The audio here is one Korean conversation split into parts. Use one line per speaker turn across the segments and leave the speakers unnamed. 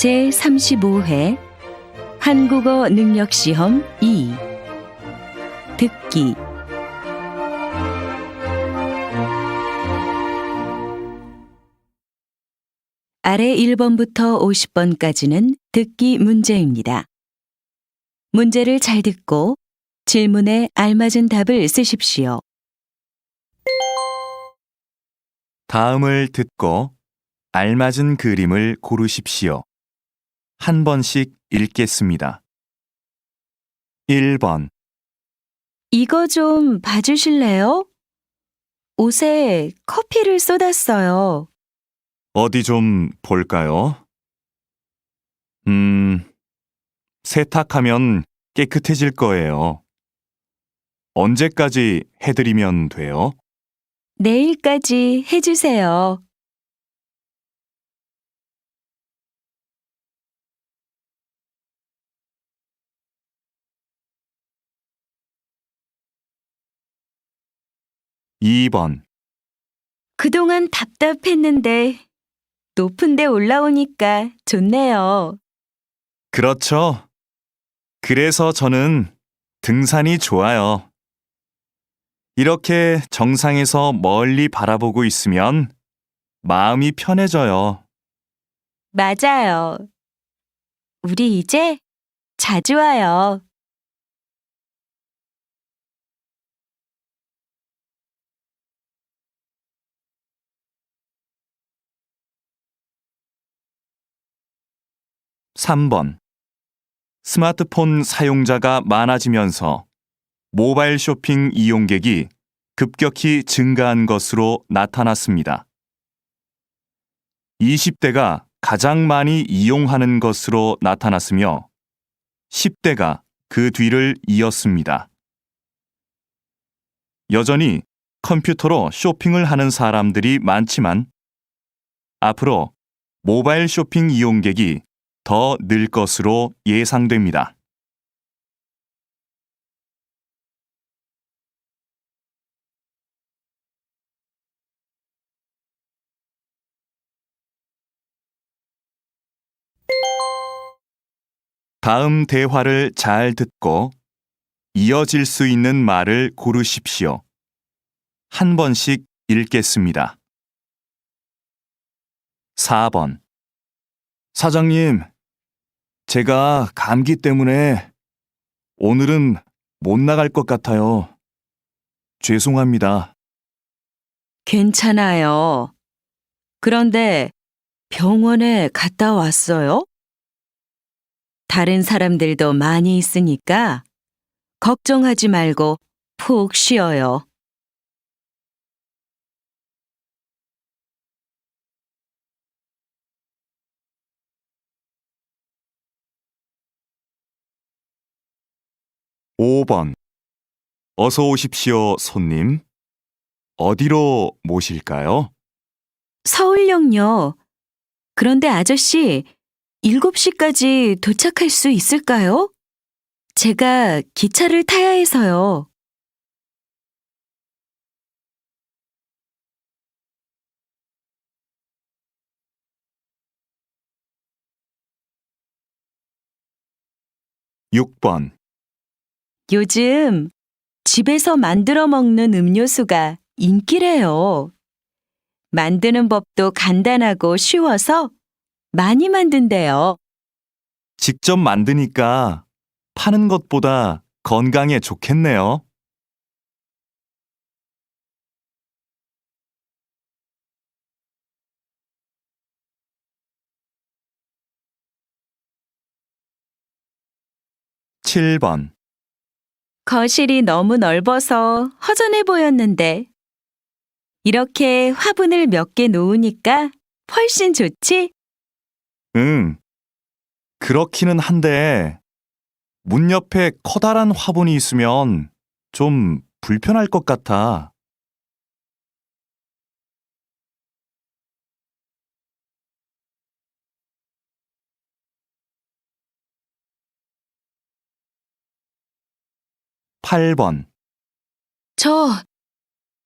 제35회 한국어 능력시험 2 듣기 아래 1번부터 50번까지는 듣기 문제입니다. 문제를 잘 듣고 질문에 알맞은 답을 쓰십시오.
다음을 듣고 알맞은 그림을 고르십시오. 한 번씩 읽겠습니다. 1번
이거 좀 봐주실래요? 옷에 커피를 쏟았어요.
어디 좀 볼까요? 세탁하면 깨끗해질 거예요. 언제까지 해드리면 돼요?
내일까지 해주세요.
2번
그동안 답답했는데 높은 데 올라오니까 좋네요.
그렇죠. 그래서 저는 등산이 좋아요. 이렇게 정상에서 멀리 바라보고 있으면 마음이 편해져요.
맞아요. 우리 이제 자주 와요.
3번 스마트폰 사용자가 많아지면서 모바일 쇼핑 이용객이 급격히 증가한 것으로 나타났습니다. 20대가 가장 많이 이용하는 것으로 나타났으며 10대가 그 뒤를 이었습니다. 여전히 컴퓨터로 쇼핑을 하는 사람들이 많지만 앞으로 모바일 쇼핑 이용객이 더 늘 것으로 예상됩니다. 다음 대화를 잘 듣고 이어질 수 있는 말을 고르십시오. 한 번씩 읽겠습니다. 4번 사장님, 제가 감기 때문에 오늘은 못 나갈 것 같아요. 죄송합니다.
괜찮아요. 그런데 병원에 갔다 왔어요? 다른 사람들도 많이 있으니까 걱정하지 말고 푹 쉬어요.
5번 어서 오십시오, 손님. 어디로 모실까요?
서울역요. 그런데 아저씨, 7시까지 도착할 수 있을까요? 제가 기차를 타야 해서요.
6번
요즘 집에서 만들어 먹는 음료수가 인기래요. 만드는 법도 간단하고 쉬워서 많이 만든대요.
직접 만드니까 파는 것보다 건강에 좋겠네요. 7번
거실이 너무 넓어서 허전해 보였는데 이렇게 화분을 몇 개 놓으니까 훨씬 좋지?
응, 그렇기는 한데 문 옆에 커다란 화분이 있으면 좀 불편할 것 같아. 8번
저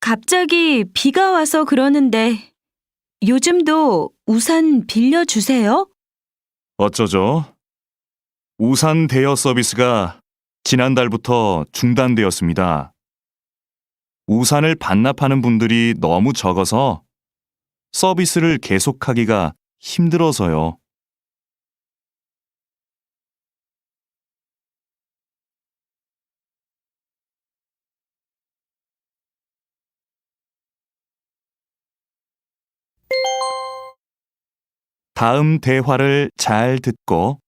갑자기 비가 와서 그러는데 요즘도 우산 빌려주세요?
어쩌죠? 우산 대여 서비스가 지난달부터 중단되었습니다. 우산을 반납하는 분들이 너무 적어서 서비스를 계속하기가 힘들어서요. 다음 대화를 잘 듣고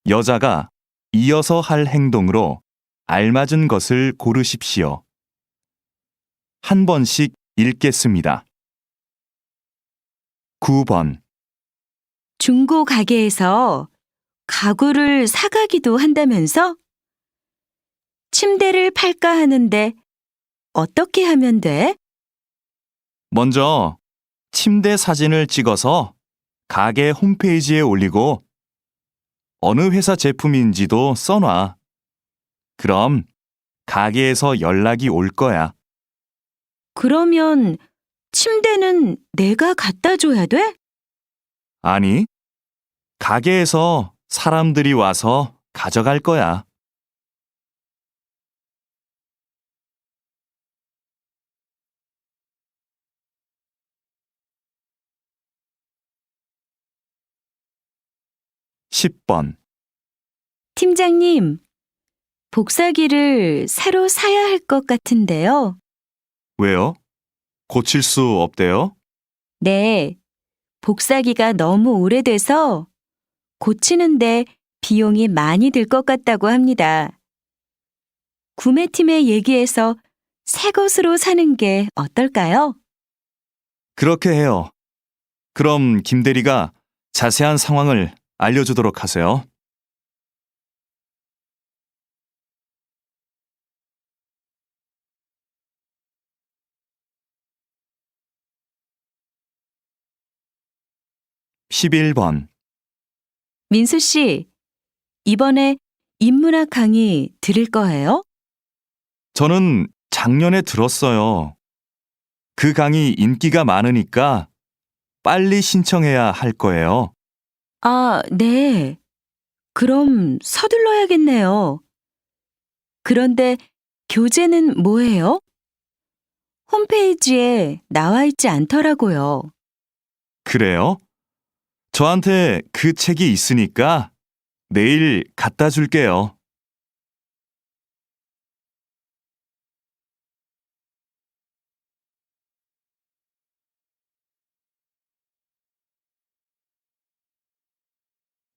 여자가 이어서 할 행동으로 알맞은 것을 고르십시오. 한 번씩 읽겠습니다. 9번.
중고 가게에서 가구를 사가기도 한다면서? 침대를 팔까 하는데 어떻게 하면 돼?
먼저 침대 사진을 찍어서 가게 홈페이지에 올리고 어느 회사 제품인지도 써놔. 그럼 가게에서 연락이 올 거야.
그러면 침대는 내가 갖다 줘야 돼?
아니, 가게에서 사람들이 와서 가져갈 거야. (10번)
팀장님, 복사기를 새로 사야 할 것 같은데요.
왜요? 고칠 수 없대요?
네, 복사기가 너무 오래돼서 고치는데 비용이 많이 들 것 같다고 합니다. 구매팀에 얘기해서 새 것으로 사는 게 어떨까요?
그렇게 해요. 그럼 김 대리가 자세한 상황을 알려주도록 하세요. (11번)
민수 씨, 이번에 인문학 강의 들을 거예요?
저는 작년에 들었어요. 그 강의 인기가 많으니까 빨리 신청해야 할 거예요.
아, 네. 그럼 서둘러야겠네요. 그런데 교재는 뭐예요? 홈페이지에 나와 있지 않더라고요.
그래요? 저한테 그 책이 있으니까 내일 갖다 줄게요.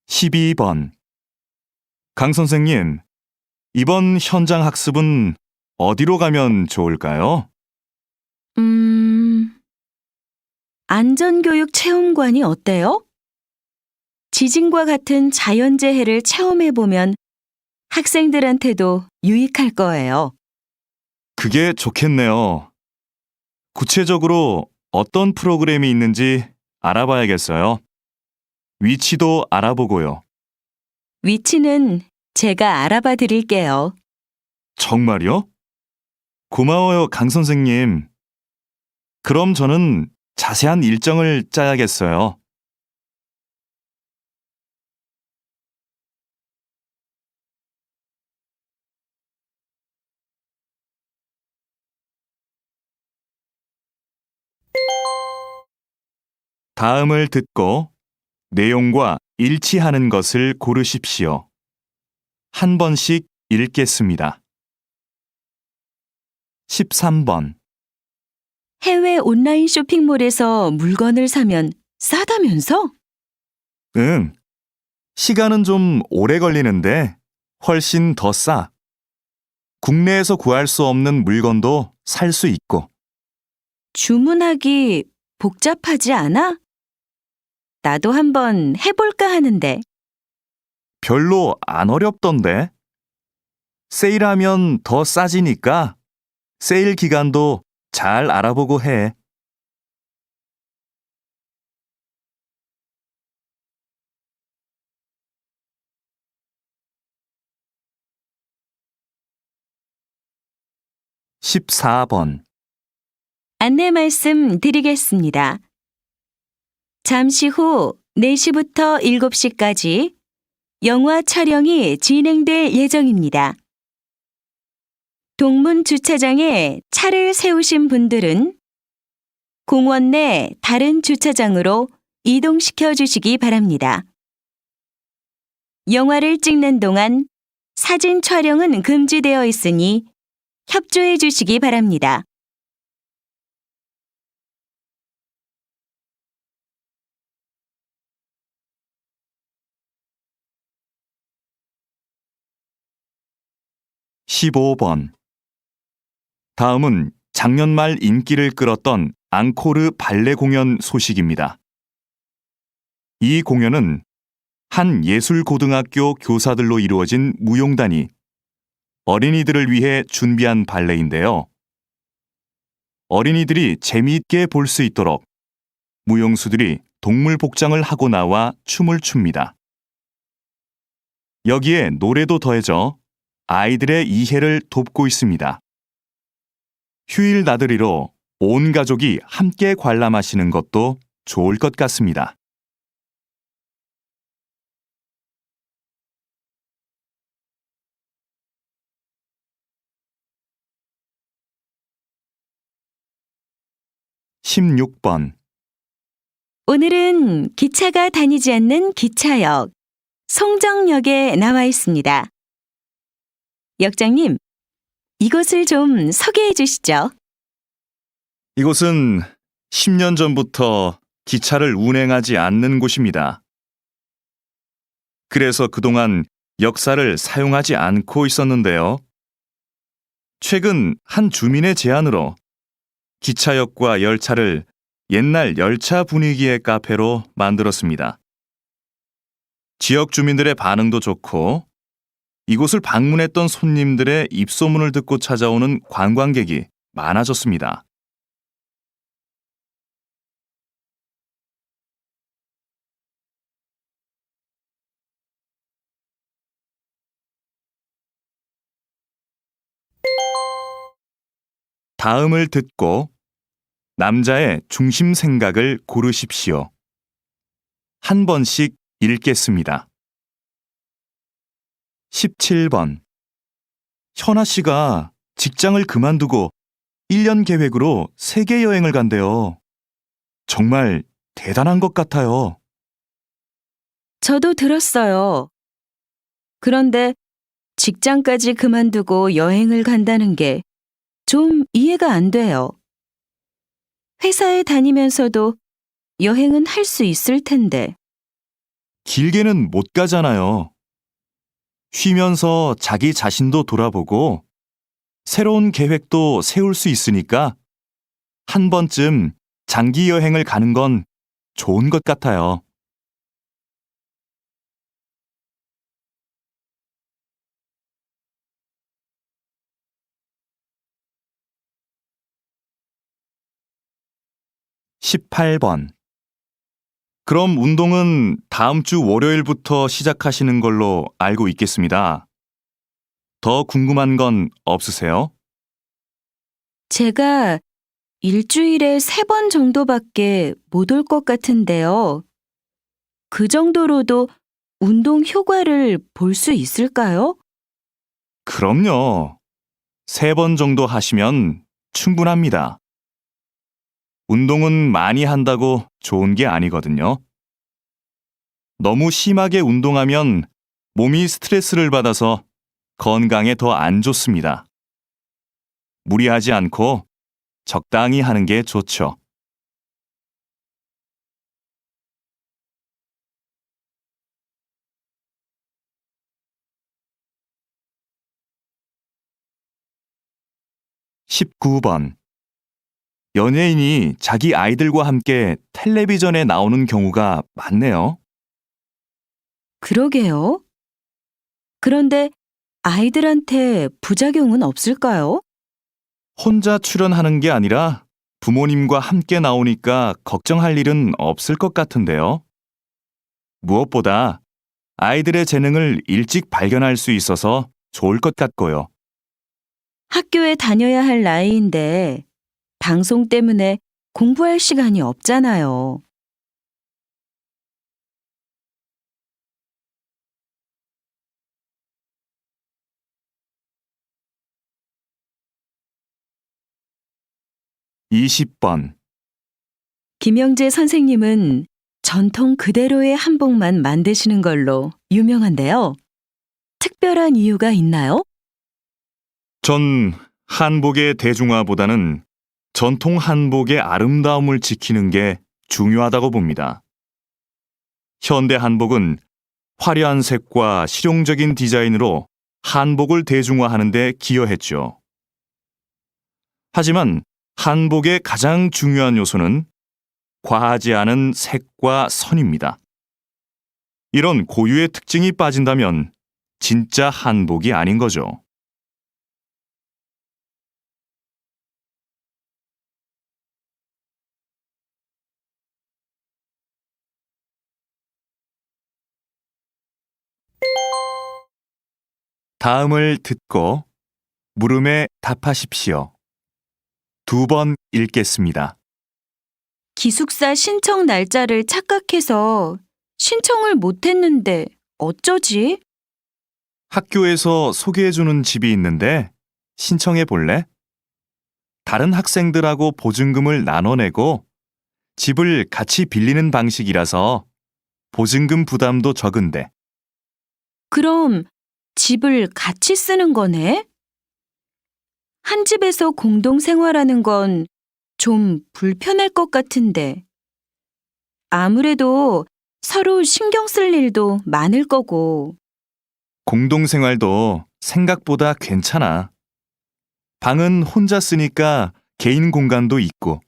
(12번) 강 선생님, 이번 현장 학습은 어디로 가면 좋을까요?
안전교육 체험관이 어때요? 지진과 같은 자연재해를 체험해보면 학생들한테도 유익할 거예요.
그게 좋겠네요. 구체적으로 어떤 프로그램이 있는지 알아봐야겠어요. 위치도 알아보고요.
위치는 제가 알아봐 드릴게요.
정말요? 고마워요, 강 선생님. 그럼 저는 자세한 일정을 짜야겠어요. 다음을 듣고 내용과 일치하는 것을 고르십시오. 한 번씩 읽겠습니다. 13번.
해외 온라인 쇼핑몰에서 물건을 사면 싸다면서?
응. 시간은 좀 오래 걸리는데 훨씬 더 싸. 국내에서 구할 수 없는 물건도 살 수 있고.
주문하기 복잡하지 않아? 나도 한번 해볼까 하는데.
별로 안 어렵던데. 세일하면 더 싸지니까 세일 기간도 잘 알아보고 해. (14번)
안내 말씀 드리겠습니다. 잠시 후 4시부터 7시까지 영화 촬영이 진행될 예정입니다. 동문 주차장에 차를 세우신 분들은 공원 내 다른 주차장으로 이동시켜 주시기 바랍니다. 영화를 찍는 동안 사진 촬영은 금지되어 있으니 협조해 주시기 바랍니다.
(15번) 다음은 작년 말 인기를 끌었던 앙코르 발레 공연 소식입니다. 이 공연은 한 예술고등학교 교사들로 이루어진 무용단이 어린이들을 위해 준비한 발레인데요. 어린이들이 재미있게 볼 수 있도록 무용수들이 동물 복장을 하고 나와 춤을 춥니다. 여기에 노래도 더해져 아이들의 이해를 돕고 있습니다. 휴일 나들이로 온 가족이 함께 관람하시는 것도 좋을 것 같습니다. (16번)
오늘은 기차가 다니지 않는 기차역, 송정역에 나와 있습니다. 역장님, 이곳을 좀 소개해 주시죠.
이곳은 10년 전부터 기차를 운행하지 않는 곳입니다. 그래서 그동안 역사를 사용하지 않고 있었는데요. 최근 한 주민의 제안으로 기차역과 열차를 옛날 열차 분위기의 카페로 만들었습니다. 지역 주민들의 반응도 좋고 이곳을 방문했던 손님들의 입소문을 듣고 찾아오는 관광객이 많아졌습니다. 다음을 듣고 남자의 중심 생각을 고르십시오. 한 번씩 읽겠습니다. 17번. 현아 씨가 직장을 그만두고 1년 계획으로 세계 여행을 간대요. 정말 대단한 것 같아요.
저도 들었어요. 그런데 직장까지 그만두고 여행을 간다는 게 좀 이해가 안 돼요. 회사에 다니면서도 여행은 할 수 있을 텐데.
길게는 못 가잖아요. 쉬면서 자기 자신도 돌아보고 새로운 계획도 세울 수 있으니까 한 번쯤 장기 여행을 가는 건 좋은 것 같아요. (18번) 그럼 운동은 다음 주 월요일부터 시작하시는 걸로 알고 있겠습니다. 더 궁금한 건 없으세요?
제가 일주일에 3번 정도밖에 못 올 것 같은데요. 그 정도로도 운동 효과를 볼 수 있을까요?
그럼요. 3번 정도 하시면 충분합니다. 운동은 많이 한다고 좋은 게 아니거든요. 너무 심하게 운동하면 몸이 스트레스를 받아서 건강에 더 안 좋습니다. 무리하지 않고 적당히 하는 게 좋죠. (19번) 연예인이 자기 아이들과 함께 텔레비전에 나오는 경우가 많네요.
그러게요. 그런데 아이들한테 부작용은 없을까요?
혼자 출연하는 게 아니라 부모님과 함께 나오니까 걱정할 일은 없을 것 같은데요. 무엇보다 아이들의 재능을 일찍 발견할 수 있어서 좋을 것 같고요.
학교에 다녀야 할 나이인데 방송 때문에 공부할 시간이 없잖아요.
20번.
김영재 선생님은 전통 그대로의 한복만 만드시는 걸로 유명한데요. 특별한 이유가 있나요?
전 한복의 대중화보다는 전통 한복의 아름다움을 지키는 게 중요하다고 봅니다. 현대 한복은 화려한 색과 실용적인 디자인으로 한복을 대중화하는 데 기여했죠. 하지만 한복의 가장 중요한 요소는 과하지 않은 색과 선입니다. 이런 고유의 특징이 빠진다면 진짜 한복이 아닌 거죠. 다음을 듣고 물음에 답하십시오. 2번 읽겠습니다.
기숙사 신청 날짜를 착각해서 신청을 못했는데 어쩌지?
학교에서 소개해주는 집이 있는데 신청해 볼래? 다른 학생들하고 보증금을 나눠내고 집을 같이 빌리는 방식이라서 보증금 부담도 적은데.
그럼 집을 같이 쓰는 거네? 한 집에서 공동 생활하는 건 좀 불편할 것 같은데. 아무래도 서로 신경 쓸 일도 많을 거고.
공동생활도 생각보다 괜찮아. 방은 혼자 쓰니까 개인 공간도 있고.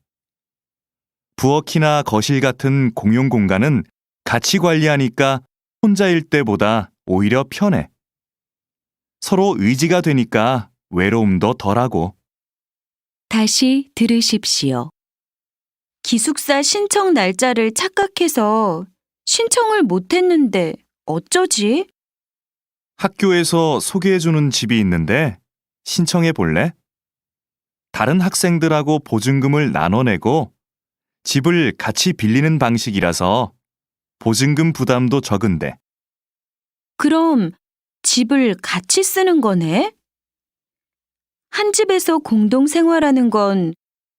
부엌이나 거실 같은 공용 공간은 같이 관리하니까 혼자일 때보다 오히려 편해. 서로 의지가 되니까 외로움도 덜하고.
다시 들으십시오. 기숙사 신청 날짜를 착각해서 신청을 못했는데 어쩌지?
학교에서 소개해주는 집이 있는데 신청해 볼래? 다른 학생들하고 보증금을 나눠내고 집을 같이 빌리는 방식이라서 보증금 부담도 적은데.
그럼 집을 같이 쓰는 거네? 한 집에서 공동 생활하는 건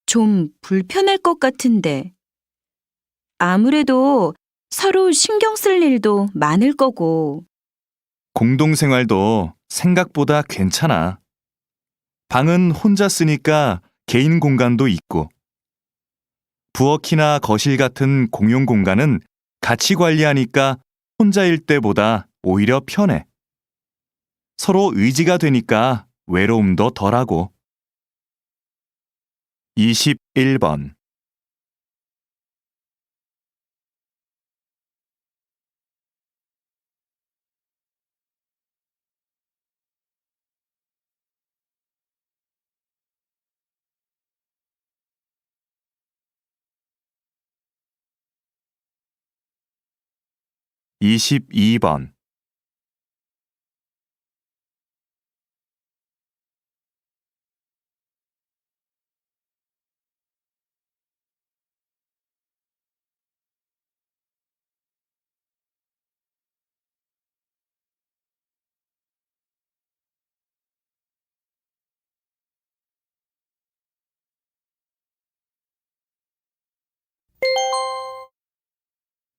좀 불편할 것 같은데. 아무래도 서로 신경 쓸 일도 많을 거고.
공동생활도 생각보다 괜찮아. 방은 혼자 쓰니까 개인 공간도 있고. 부엌이나 거실 같은 공용 공간은 같이 관리하니까 혼자일 때보다 오히려 편해. 서로 의지가 되니까 외로움도 덜하고. 21번. (22번)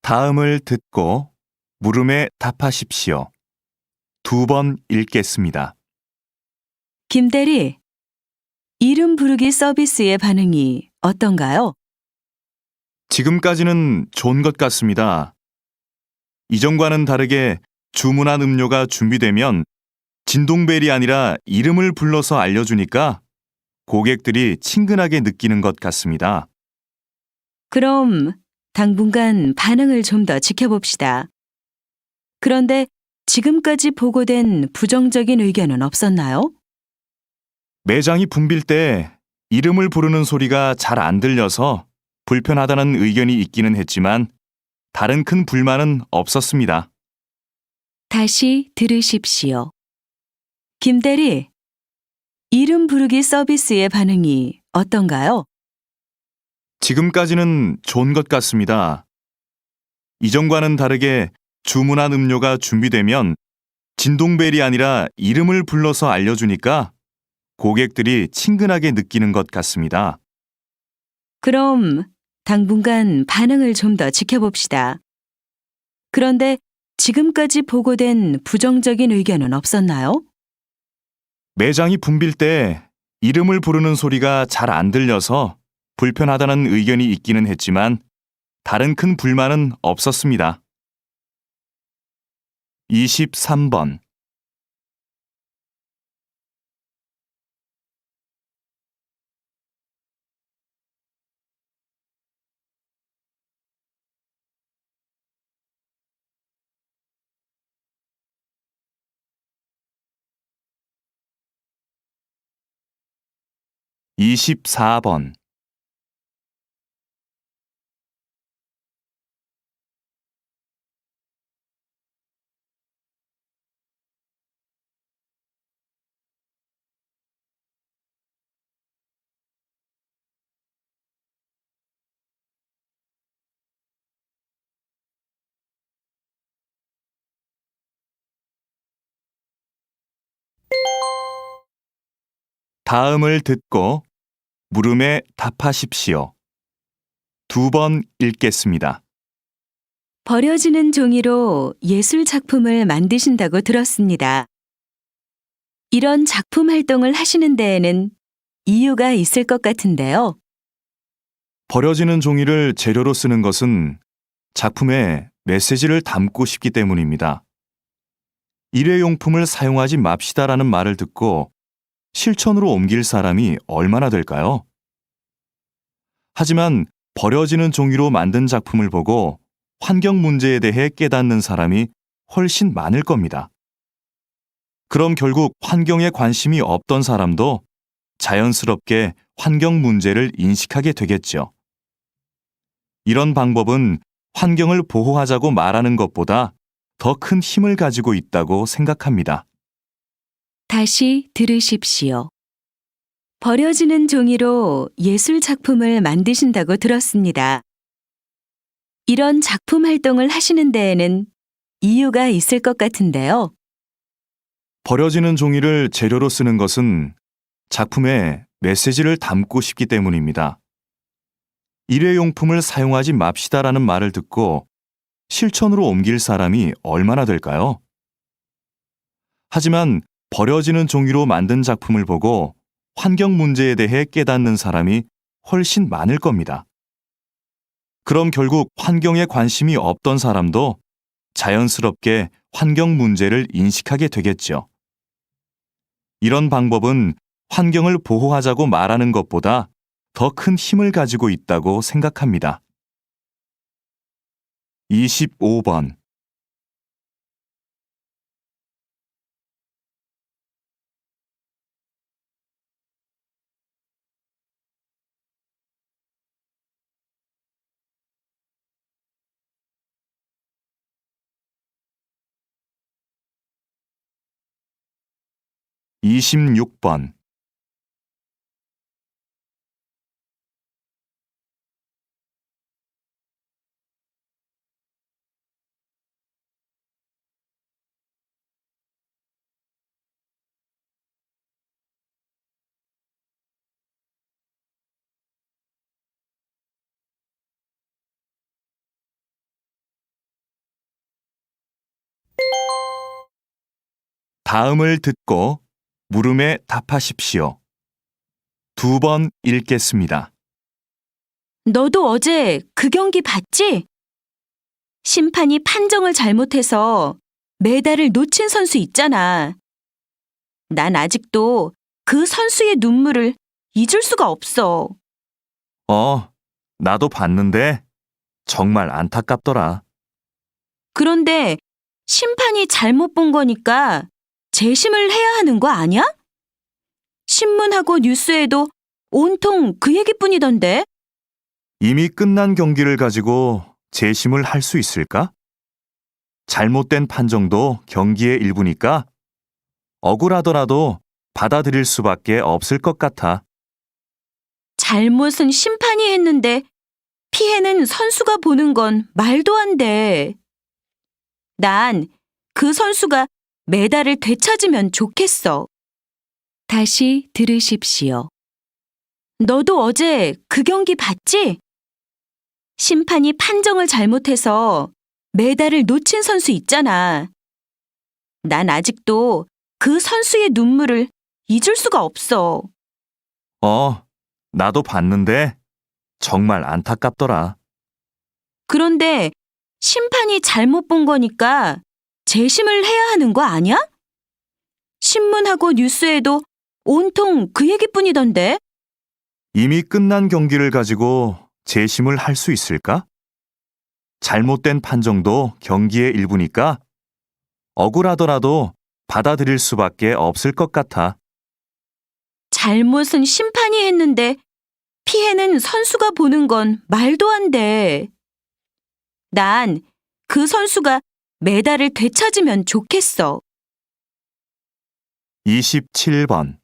다음을 듣고 물음에 답하십시오. 2번 읽겠습니다.
김대리, 이름 부르기 서비스의 반응이 어떤가요?
지금까지는 좋은 것 같습니다. 이전과는 다르게 주문한 음료가 준비되면 진동벨이 아니라 이름을 불러서 알려주니까 고객들이 친근하게 느끼는 것 같습니다.
그럼 당분간 반응을 좀 더 지켜봅시다. 그런데 지금까지 보고된 부정적인 의견은 없었나요?
매장이 붐빌 때 이름을 부르는 소리가 잘 안 들려서 불편하다는 의견이 있기는 했지만 다른 큰 불만은 없었습니다.
다시 들으십시오. 김대리, 이름 부르기 서비스의 반응이 어떤가요?
지금까지는 좋은 것 같습니다. 이전과는 다르게 주문한 음료가 준비되면 진동벨이 아니라 이름을 불러서 알려주니까 고객들이 친근하게 느끼는 것 같습니다.
그럼 당분간 반응을 좀 더 지켜봅시다. 그런데 지금까지 보고된 부정적인 의견은 없었나요?
매장이 붐빌 때 이름을 부르는 소리가 잘 안 들려서 불편하다는 의견이 있기는 했지만 다른 큰 불만은 없었습니다. 23번. 24번. '다음을 듣고 물음에 답하십시오. 2번 읽겠습니다.
버려지는 종이로 예술 작품을 만드신다고 들었습니다. 이런 작품 활동을 하시는 데에는 이유가 있을 것 같은데요.
버려지는 종이를 재료로 쓰는 것은 작품에 메시지를 담고 싶기 때문입니다. 일회용품을 사용하지 맙시다라는 말을 듣고 실천으로 옮길 사람이 얼마나 될까요? 하지만 버려지는 종이로 만든 작품을 보고 환경 문제에 대해 깨닫는 사람이 훨씬 많을 겁니다. 그럼 결국 환경에 관심이 없던 사람도 자연스럽게 환경 문제를 인식하게 되겠죠. 이런 방법은 환경을 보호하자고 말하는 것보다 더 큰 힘을 가지고 있다고 생각합니다.
다시 들으십시오. 버려지는 종이로 예술 작품을 만드신다고 들었습니다. 이런 작품 활동을 하시는 데에는 이유가 있을 것 같은데요.
버려지는 종이를 재료로 쓰는 것은 작품에 메시지를 담고 싶기 때문입니다. 일회용품을 사용하지 맙시다라는 말을 듣고 실천으로 옮길 사람이 얼마나 될까요? 하지만 버려지는 종이로 만든 작품을 보고 환경 문제에 대해 깨닫는 사람이 훨씬 많을 겁니다. 그럼 결국 환경에 관심이 없던 사람도 자연스럽게 환경 문제를 인식하게 되겠죠. 이런 방법은 환경을 보호하자고 말하는 것보다 더 큰 힘을 가지고 있다고 생각합니다. 25번. 26번. '다음을 듣고 물음에 답하십시오. 2번 읽겠습니다.
너도 어제 그 경기 봤지? 심판이 판정을 잘못해서 메달을 놓친 선수 있잖아. 난 아직도 그 선수의 눈물을 잊을 수가 없어.
나도 봤는데 정말 안타깝더라.
그런데 심판이 잘못 본 거니까 재심을 해야 하는 거 아니야? 신문하고 뉴스에도 온통 그 얘기뿐이던데.
이미 끝난 경기를 가지고 재심을 할 수 있을까? 잘못된 판정도 경기의 일부니까 억울하더라도 받아들일 수밖에 없을 것 같아.
잘못은 심판이 했는데 피해는 선수가 보는 건 말도 안 돼. 난 그 선수가 메달을 되찾으면 좋겠어. 다시 들으십시오. 너도 어제 그 경기 봤지? 심판이 판정을 잘못해서 메달을 놓친 선수 있잖아. 난 아직도 그 선수의 눈물을 잊을 수가 없어.
나도 봤는데 정말 안타깝더라.
그런데 심판이 잘못 본 거니까 재심을 해야 하는 거 아니야? 신문하고 뉴스에도 온통 그 얘기뿐이던데.
이미 끝난 경기를 가지고 재심을 할 수 있을까? 잘못된 판정도 경기의 일부니까 억울하더라도 받아들일 수밖에 없을 것 같아.
잘못은 심판이 했는데 피해는 선수가 보는 건 말도 안 돼. 난 그 선수가 메달을 되찾으면 좋겠어.
27번.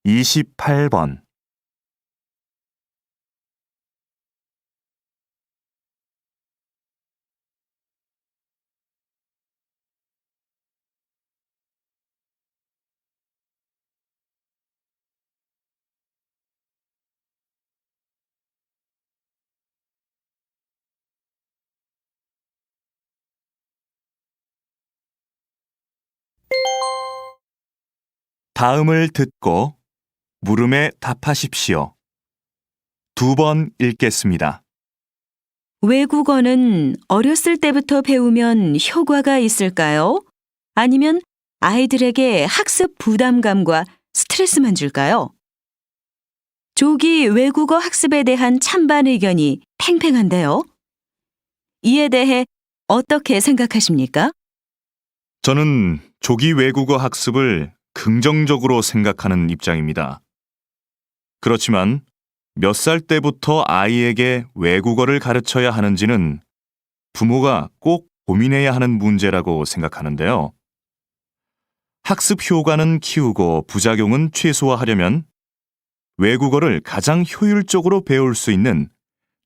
28번. '다음을 듣고 물음에 답하십시오. 2번 읽겠습니다.
외국어는 어렸을 때부터 배우면 효과가 있을까요? 아니면 아이들에게 학습 부담감과 스트레스만 줄까요? 조기 외국어 학습에 대한 찬반 의견이 팽팽한데요. 이에 대해 어떻게 생각하십니까?
저는 조기 외국어 학습을 긍정적으로 생각하는 입장입니다. 그렇지만 몇 살 때부터 아이에게 외국어를 가르쳐야 하는지는 부모가 꼭 고민해야 하는 문제라고 생각하는데요. 학습 효과는 키우고 부작용은 최소화하려면 외국어를 가장 효율적으로 배울 수 있는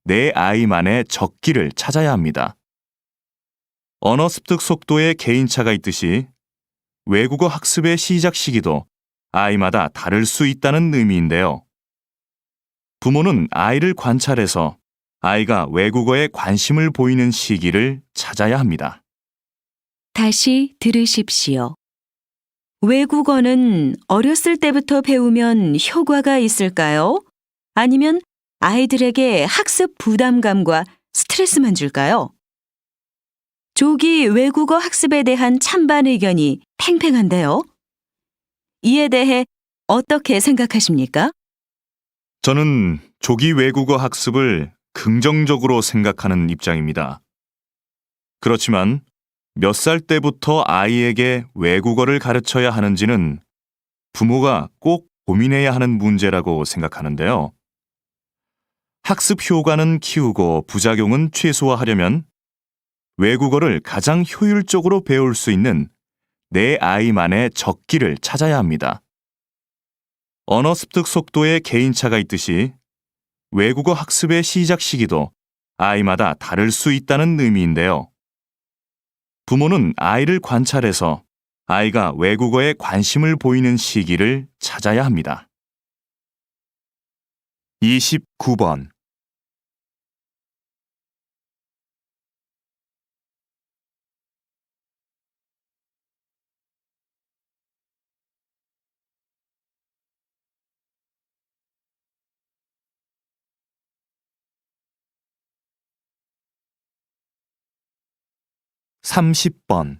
내 아이만의 적기를 찾아야 합니다. 언어 습득 속도에 개인차가 있듯이 외국어 학습의 시작 시기도 아이마다 다를 수 있다는 의미인데요. 부모는 아이를 관찰해서 아이가 외국어에 관심을 보이는 시기를 찾아야 합니다.
다시 들으십시오. 외국어는 어렸을 때부터 배우면 효과가 있을까요? 아니면 아이들에게 학습 부담감과 스트레스만 줄까요? 조기 외국어 학습에 대한 찬반 의견이 팽팽한데요. 이에 대해 어떻게 생각하십니까?
저는 조기 외국어 학습을 긍정적으로 생각하는 입장입니다. 그렇지만 몇 살 때부터 아이에게 외국어를 가르쳐야 하는지는 부모가 꼭 고민해야 하는 문제라고 생각하는데요. 학습 효과는 키우고 부작용은 최소화하려면 외국어를 가장 효율적으로 배울 수 있는 내 아이만의 적기를 찾아야 합니다. 언어 습득 속도에 개인차가 있듯이 외국어 학습의 시작 시기도 아이마다 다를 수 있다는 의미인데요. 부모는 아이를 관찰해서 아이가 외국어에 관심을 보이는 시기를 찾아야 합니다. 29번. 30번.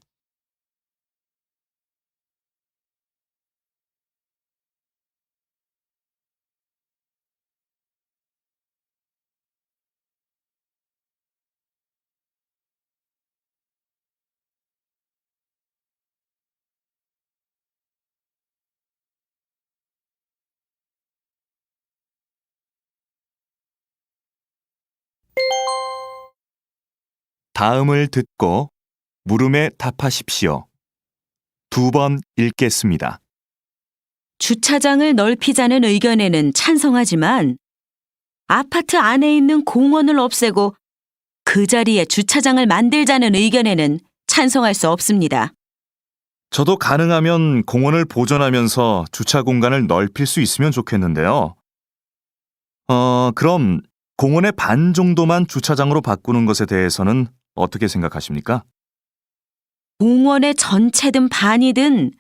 '다음을 듣고 물음에 답하십시오. 2번 읽겠습니다.
주차장을 넓히자는 의견에는 찬성하지만 아파트 안에 있는 공원을 없애고 그 자리에 주차장을 만들자는 의견에는 찬성할 수 없습니다.
저도 가능하면 공원을 보존하면서 주차 공간을 넓힐 수 있으면 좋겠는데요. 그럼 공원의 반 정도만 주차장으로 바꾸는 것에 대해서는 어떻게 생각하십니까?
공원의 전체든 반이든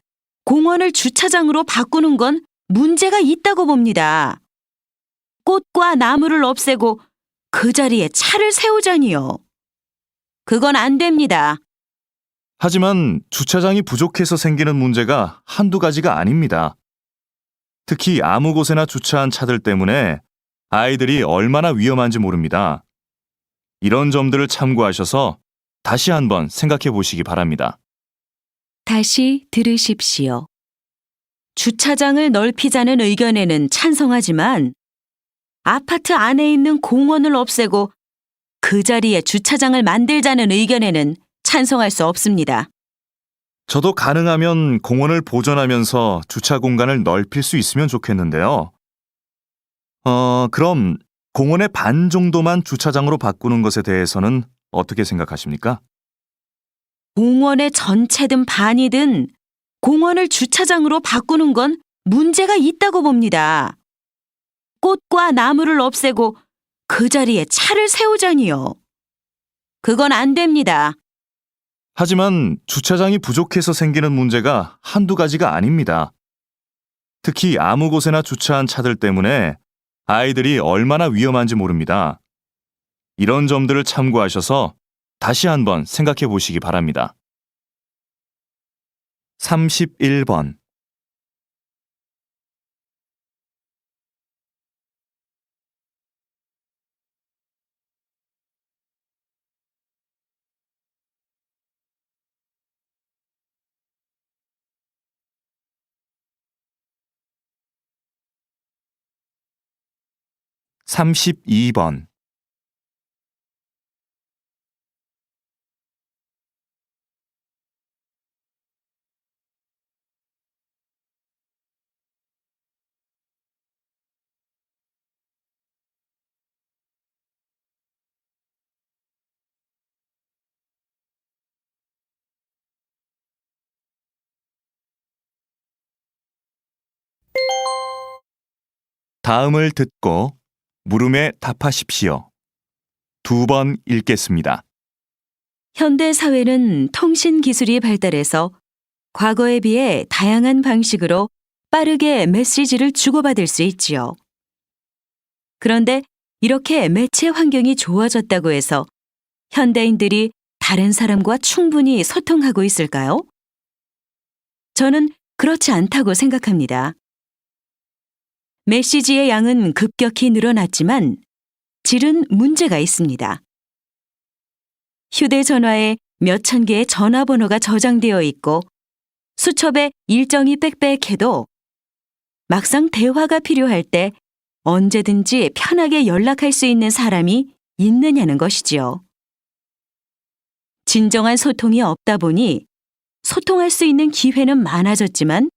공원을 주차장으로 바꾸는 건 문제가 있다고 봅니다. 꽃과 나무를 없애고 그 자리에 차를 세우자니요. 그건 안 됩니다.
하지만 주차장이 부족해서 생기는 문제가 한두 가지가 아닙니다. 특히 아무 곳에나 주차한 차들 때문에 아이들이 얼마나 위험한지 모릅니다. 이런 점들을 참고하셔서 다시 한번 생각해 보시기 바랍니다.
다시 들으십시오. 주차장을 넓히자는 의견에는 찬성하지만 아파트 안에 있는 공원을 없애고 그 자리에 주차장을 만들자는 의견에는 찬성할 수 없습니다.
저도 가능하면 공원을 보존하면서 주차 공간을 넓힐 수 있으면 좋겠는데요. 그럼 공원의 반 정도만 주차장으로 바꾸는 것에 대해서는 어떻게 생각하십니까?
공원의 전체든 반이든 공원을 주차장으로 바꾸는 건 문제가 있다고 봅니다. 꽃과 나무를 없애고 그 자리에 차를 세우자니요. 그건 안 됩니다.
하지만 주차장이 부족해서 생기는 문제가 한두 가지가 아닙니다. 특히 아무 곳에나 주차한 차들 때문에 아이들이 얼마나 위험한지 모릅니다. 이런 점들을 참고하셔서 다시 한번 생각해 보시기 바랍니다. 31번. 삼십이 번. 다음을 듣고 물음에 답하십시오. 2번 읽겠습니다.
현대 사회는 통신 기술이 발달해서 과거에 비해 다양한 방식으로 빠르게 메시지를 주고받을 수 있지요. 그런데 이렇게 매체 환경이 좋아졌다고 해서 현대인들이 다른 사람과 충분히 소통하고 있을까요? 저는 그렇지 않다고 생각합니다. 메시지의 양은 급격히 늘어났지만 질은 문제가 있습니다. 휴대전화에 몇천 개의 전화번호가 저장되어 있고 수첩에 일정이 빽빽해도 막상 대화가 필요할 때 언제든지 편하게 연락할 수 있는 사람이 있느냐는 것이지요. 진정한 소통이 없다 보니 소통할 수 있는 기회는 많아졌지만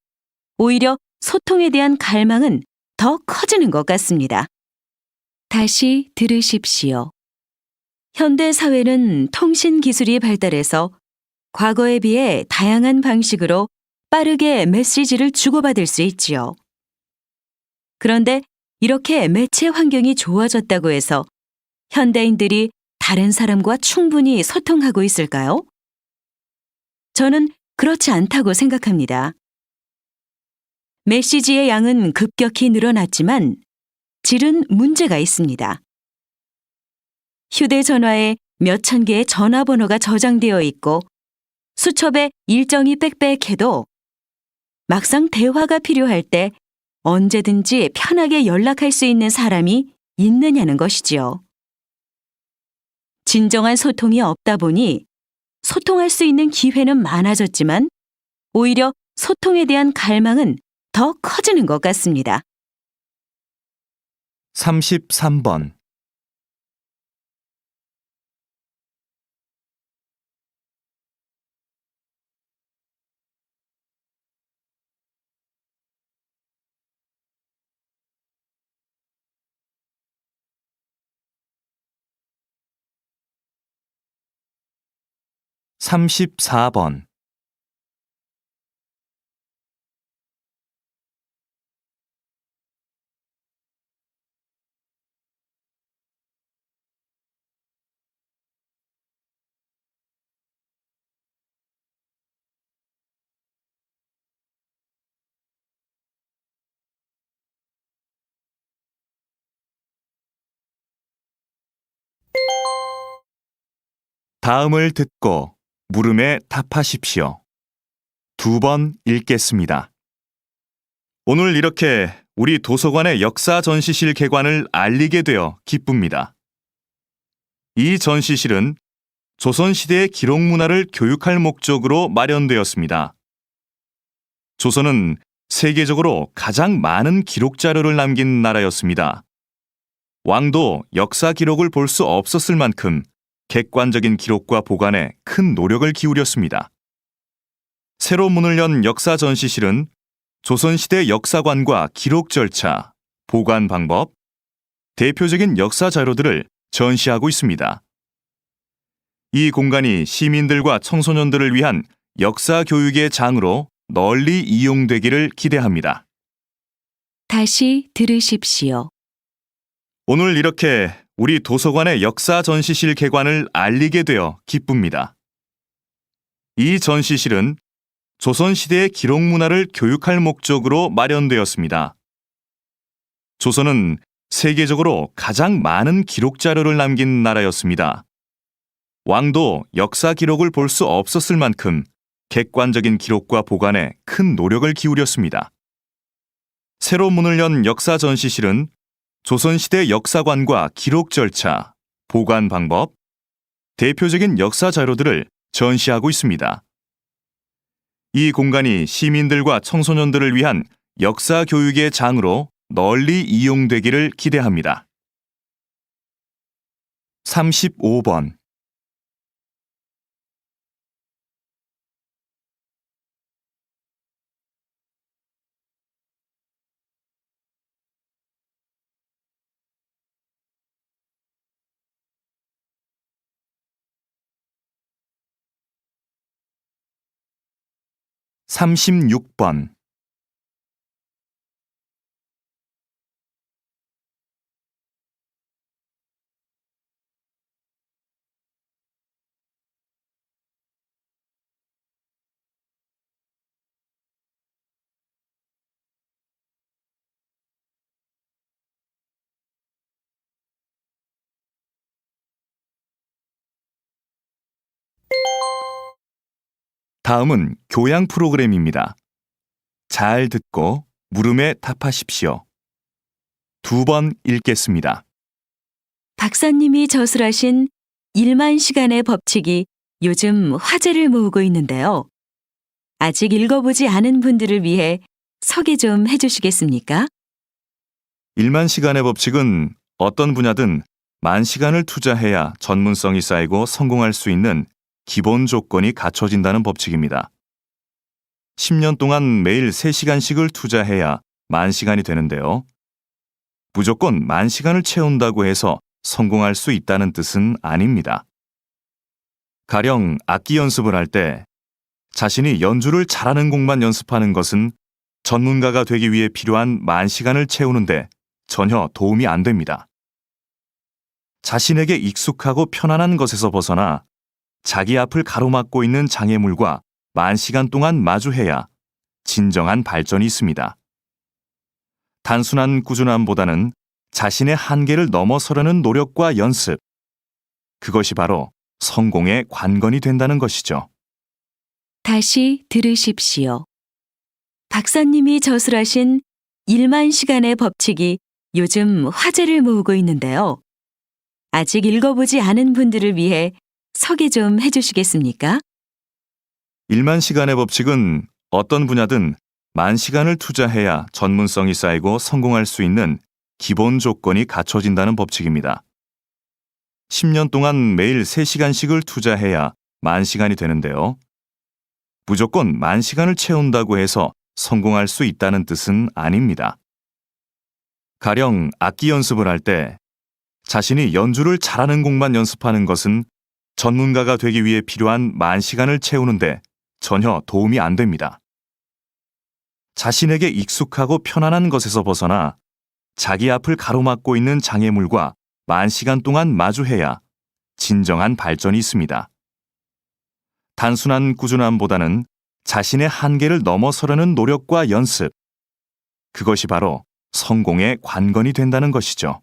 오히려 소통에 대한 갈망은 더 커지는 것 같습니다. 다시 들으십시오. 현대 사회는 통신 기술이 발달해서 과거에 비해 다양한 방식으로 빠르게 메시지를 주고받을 수 있지요. 그런데 이렇게 매체 환경이 좋아졌다고 해서 현대인들이 다른 사람과 충분히 소통하고 있을까요? 저는 그렇지 않다고 생각합니다. 메시지의 양은 급격히 늘어났지만 질은 문제가 있습니다. 휴대전화에 몇천 개의 전화번호가 저장되어 있고 수첩에 일정이 빽빽해도 막상 대화가 필요할 때 언제든지 편하게 연락할 수 있는 사람이 있느냐는 것이지요. 진정한 소통이 없다 보니 소통할 수 있는 기회는 많아졌지만 오히려 소통에 대한 갈망은 더 커지는 것 같습니다.
33번. 34번. 다음을 듣고 물음에 답하십시오. 2번 읽겠습니다. 오늘 이렇게 우리 도서관의 역사 전시실 개관을 알리게 되어 기쁩니다. 이 전시실은 조선시대의 기록 문화를 교육할 목적으로 마련되었습니다. 조선은 세계적으로 가장 많은 기록 자료를 남긴 나라였습니다. 왕도 역사 기록을 볼 수 없었을 만큼 객관적인 기록과 보관에 큰 노력을 기울였습니다. 새로 문을 연 역사 전시실은 조선시대 역사관과 기록 절차, 보관 방법, 대표적인 역사 자료들을 전시하고 있습니다. 이 공간이 시민들과 청소년들을 위한 역사 교육의 장으로 널리 이용되기를 기대합니다.
다시 들으십시오.
오늘 이렇게 우리 도서관의 역사 전시실 개관을 알리게 되어 기쁩니다. 이 전시실은 조선시대의 기록 문화를 교육할 목적으로 마련되었습니다. 조선은 세계적으로 가장 많은 기록 자료를 남긴 나라였습니다. 왕도 역사 기록을 볼 수 없었을 만큼 객관적인 기록과 보관에 큰 노력을 기울였습니다. 새로 문을 연 역사 전시실은 조선시대 역사관과 기록 절차, 보관 방법, 대표적인 역사 자료들을 전시하고 있습니다. 이 공간이 시민들과 청소년들을 위한 역사 교육의 장으로 널리 이용되기를 기대합니다. 35번. 삼십육 번. 다음은 교양 프로그램입니다. 잘 듣고 물음에 답하십시오. 2번 읽겠습니다.
박사님이 저술하신 1만 시간의 법칙이 요즘 화제를 모으고 있는데요. 아직 읽어보지 않은 분들을 위해 소개 좀 해주시겠습니까?
1만 시간의 법칙은 어떤 분야든 만 시간을 투자해야 전문성이 쌓이고 성공할 수 있는 기본 조건이 갖춰진다는 법칙입니다. 10년 동안 매일 3시간씩을 투자해야 만 시간이 되는데요. 무조건 만 시간을 채운다고 해서 성공할 수 있다는 뜻은 아닙니다. 가령 악기 연습을 할 때 자신이 연주를 잘하는 곡만 연습하는 것은 전문가가 되기 위해 필요한 만 시간을 채우는데 전혀 도움이 안 됩니다. 자신에게 익숙하고 편안한 것에서 벗어나 자기 앞을 가로막고 있는 장애물과 만 시간 동안 마주해야 진정한 발전이 있습니다. 단순한 꾸준함보다는 자신의 한계를 넘어서려는 노력과 연습, 그것이 바로 성공의 관건이 된다는 것이죠.
다시 들으십시오. 박사님이 저술하신 1만 시간의 법칙이 요즘 화제를 모으고 있는데요. 아직 읽어보지 않은 분들을 위해 소개 좀 해주시겠습니까?
1만 시간의 법칙은 어떤 분야든 만 시간을 투자해야 전문성이 쌓이고 성공할 수 있는 기본 조건이 갖춰진다는 법칙입니다. 10년 동안 매일 3시간씩을 투자해야 만 시간이 되는데요. 무조건 만 시간을 채운다고 해서 성공할 수 있다는 뜻은 아닙니다. 가령 악기 연습을 할 때 자신이 연주를 잘하는 곡만 연습하는 것은 전문가가 되기 위해 필요한 만 시간을 채우는데 전혀 도움이 안 됩니다. 자신에게 익숙하고 편안한 것에서 벗어나 자기 앞을 가로막고 있는 장애물과 만 시간 동안 마주해야 진정한 발전이 있습니다. 단순한 꾸준함보다는 자신의 한계를 넘어서려는 노력과 연습, 그것이 바로 성공의 관건이 된다는 것이죠.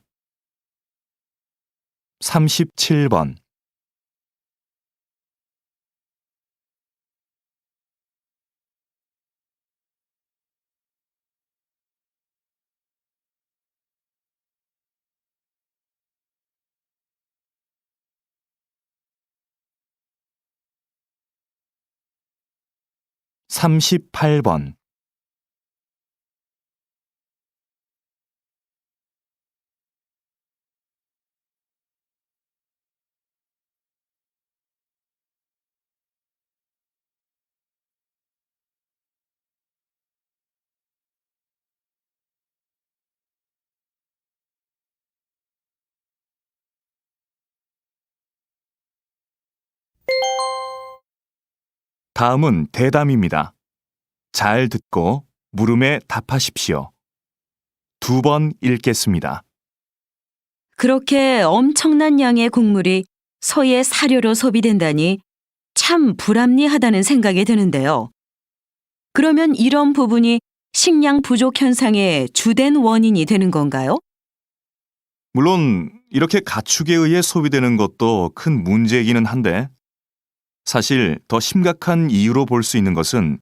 37번. 38번. 다음은 대담입니다. 잘 듣고 물음에 답하십시오. 2번 읽겠습니다.
그렇게 엄청난 양의 곡물이 소의 사료로 소비된다니 참 불합리하다는 생각이 드는데요. 그러면 이런 부분이 식량 부족 현상의 주된 원인이 되는 건가요?
물론 이렇게 가축에 의해 소비되는 것도 큰 문제이기는 한데 사실 더 심각한 이유로 볼 수 있는 것은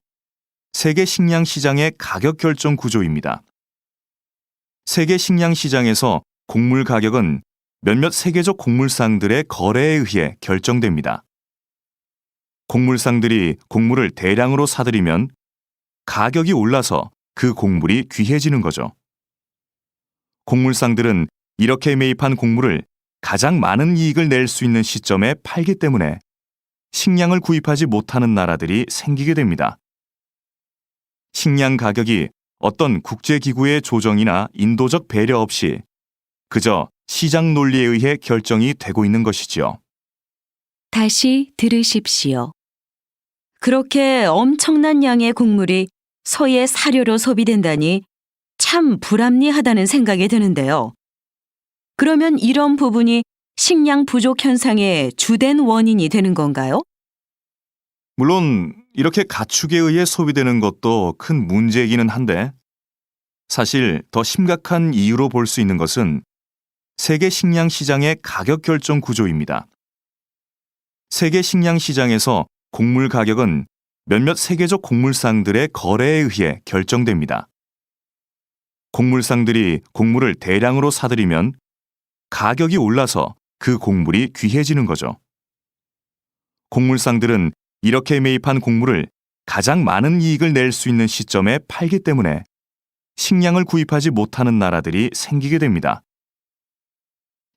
세계 식량 시장의 가격 결정 구조입니다. 세계 식량 시장에서 곡물 가격은 몇몇 세계적 곡물상들의 거래에 의해 결정됩니다. 곡물상들이 곡물을 대량으로 사들이면 가격이 올라서 그 곡물이 귀해지는 거죠. 곡물상들은 이렇게 매입한 곡물을 가장 많은 이익을 낼 수 있는 시점에 팔기 때문에 식량을 구입하지 못하는 나라들이 생기게 됩니다. 식량 가격이 어떤 국제기구의 조정이나 인도적 배려 없이 그저 시장 논리에 의해 결정이 되고 있는 것이지요.
다시 들으십시오. 그렇게 엄청난 양의 곡물이 소의 사료로 소비된다니 참 불합리하다는 생각이 드는데요. 그러면 이런 부분이 식량 부족 현상의 주된 원인이 되는 건가요?
물론 이렇게 가축에 의해 소비되는 것도 큰 문제이기는 한데 사실 더 심각한 이유로 볼 수 있는 것은 세계 식량 시장의 가격 결정 구조입니다. 세계 식량 시장에서 곡물 가격은 몇몇 세계적 곡물상들의 거래에 의해 결정됩니다. 곡물상들이 곡물을 대량으로 사들이면 가격이 올라서 그 곡물이 귀해지는 거죠. 곡물상들은 이렇게 매입한 곡물을 가장 많은 이익을 낼 수 있는 시점에 팔기 때문에 식량을 구입하지 못하는 나라들이 생기게 됩니다.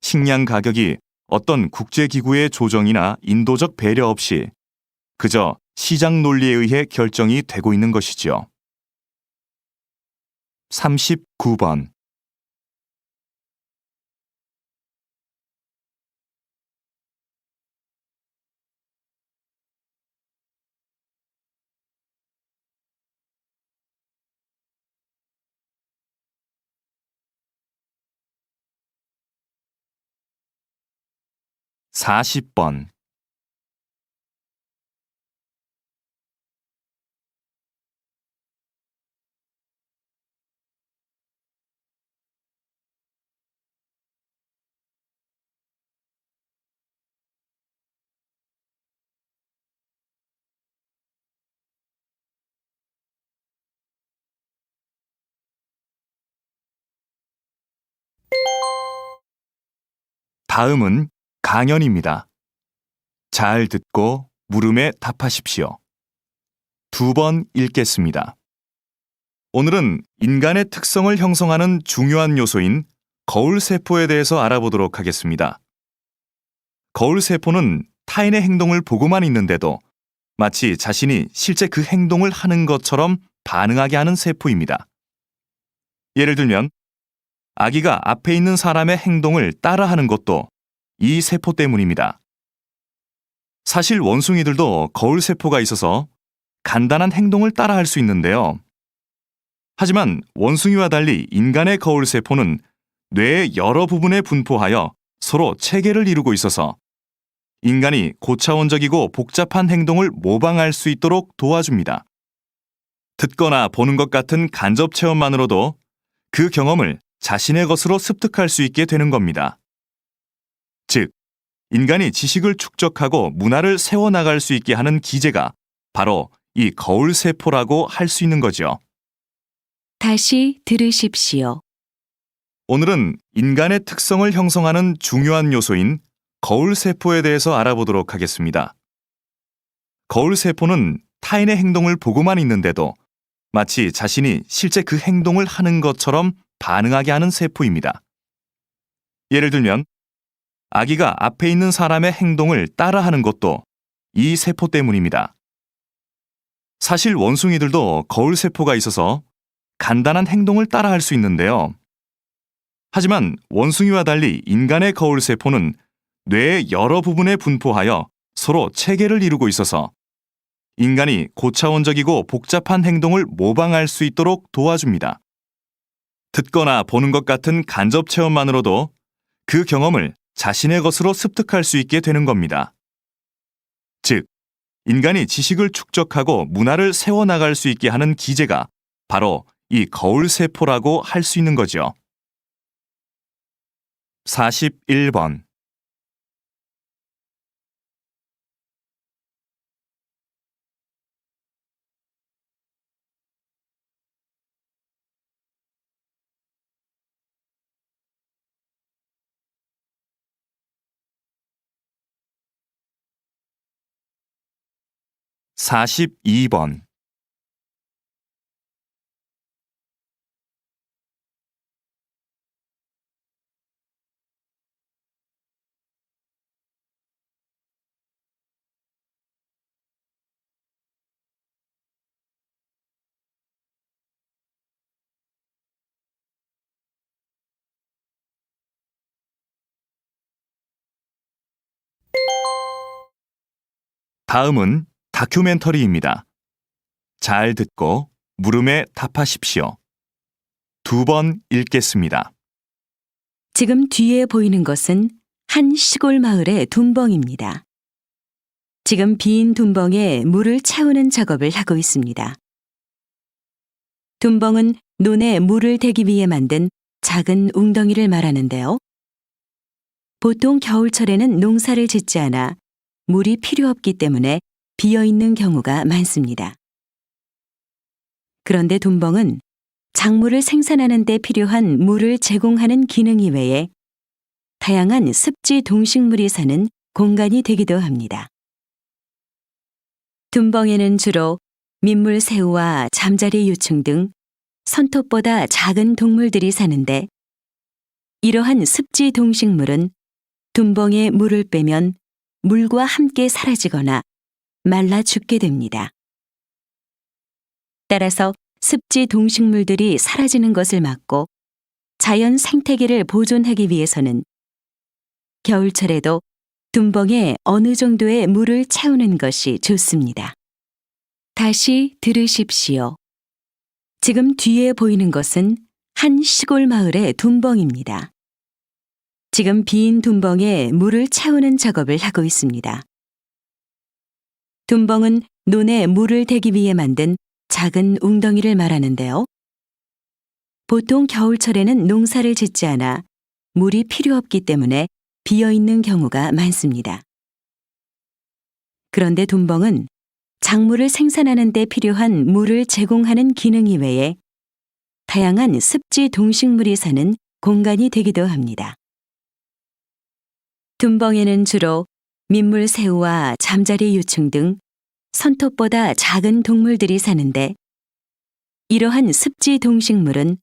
식량 가격이 어떤 국제기구의 조정이나 인도적 배려 없이 그저 시장 논리에 의해 결정이 되고 있는 것이지요. 39번. 40번. 다음은 강연입니다. 잘 듣고 물음에 답하십시오. 2번 읽겠습니다. 오늘은 인간의 특성을 형성하는 중요한 요소인 거울세포에 대해서 알아보도록 하겠습니다. 거울세포는 타인의 행동을 보고만 있는데도 마치 자신이 실제 그 행동을 하는 것처럼 반응하게 하는 세포입니다. 예를 들면 아기가 앞에 있는 사람의 행동을 따라하는 것도 이 세포 때문입니다. 사실 원숭이들도 거울 세포가 있어서 간단한 행동을 따라할 수 있는데요. 하지만 원숭이와 달리 인간의 거울 세포는 뇌의 여러 부분에 분포하여 서로 체계를 이루고 있어서 인간이 고차원적이고 복잡한 행동을 모방할 수 있도록 도와줍니다. 듣거나 보는 것 같은 간접 체험만으로도 그 경험을 자신의 것으로 습득할 수 있게 되는 겁니다. 즉, 인간이 지식을 축적하고 문화를 세워나갈 수 있게 하는 기제가 바로 이 거울 세포라고 할 수 있는 거죠.
다시 들으십시오.
오늘은 인간의 특성을 형성하는 중요한 요소인 거울 세포에 대해서 알아보도록 하겠습니다. 거울 세포는 타인의 행동을 보고만 있는데도 마치 자신이 실제 그 행동을 하는 것처럼 반응하게 하는 세포입니다. 예를 들면 아기가 앞에 있는 사람의 행동을 따라하는 것도 이 세포 때문입니다. 사실 원숭이들도 거울 세포가 있어서 간단한 행동을 따라할 수 있는데요. 하지만 원숭이와 달리 인간의 거울 세포는 뇌의 여러 부분에 분포하여 서로 체계를 이루고 있어서 인간이 고차원적이고 복잡한 행동을 모방할 수 있도록 도와줍니다. 듣거나 보는 것 같은 간접 체험만으로도 그 경험을 자신의 것으로 습득할 수 있게 되는 겁니다. 즉, 인간이 지식을 축적하고 문화를 세워나갈 수 있게 하는 기제가 바로 이 거울 세포라고 할 수 있는 거죠. 41번. (42번) 다음은 다큐멘터리입니다. 잘 듣고 물음에 답하십시오. 2번 읽겠습니다.
지금 뒤에 보이는 것은 한 시골 마을의 둔벙입니다. 지금 빈 둔벙에 물을 채우는 작업을 하고 있습니다. 둔벙은 논에 물을 대기 위해 만든 작은 웅덩이를 말하는데요. 보통 겨울철에는 농사를 짓지 않아 물이 필요 없기 때문에 비어있는 경우가 많습니다. 그런데 둔벙은 작물을 생산하는 데 필요한 물을 제공하는 기능 이외에 다양한 습지 동식물이 사는 공간이 되기도 합니다. 둔벙에는 주로 민물새우와 잠자리 유충 등 손톱보다 작은 동물들이 사는데 이러한 습지 동식물은 둔벙에 물을 빼면 물과 함께 사라지거나 말라 죽게 됩니다. 따라서 습지 동식물들이 사라지는 것을 막고 자연 생태계를 보존하기 위해서는 겨울철에도 둔벙에 어느 정도의 물을 채우는 것이 좋습니다. 다시 들으십시오. 지금 뒤에 보이는 것은 한 시골 마을의 둔벙입니다. 지금 빈 둔벙에 물을 채우는 작업을 하고 있습니다. 둔벙은 논에 물을 대기 위해 만든 작은 웅덩이를 말하는데요. 보통 겨울철에는 농사를 짓지 않아 물이 필요 없기 때문에 비어있는 경우가 많습니다. 그런데 둔벙은 작물을 생산하는 데 필요한 물을 제공하는 기능 이외에 다양한 습지 동식물이 사는 공간이 되기도 합니다. 둔벙에는 주로 민물새우와 잠자리 유충 등 손톱보다 작은 동물들이 사는데 이러한 습지 동식물은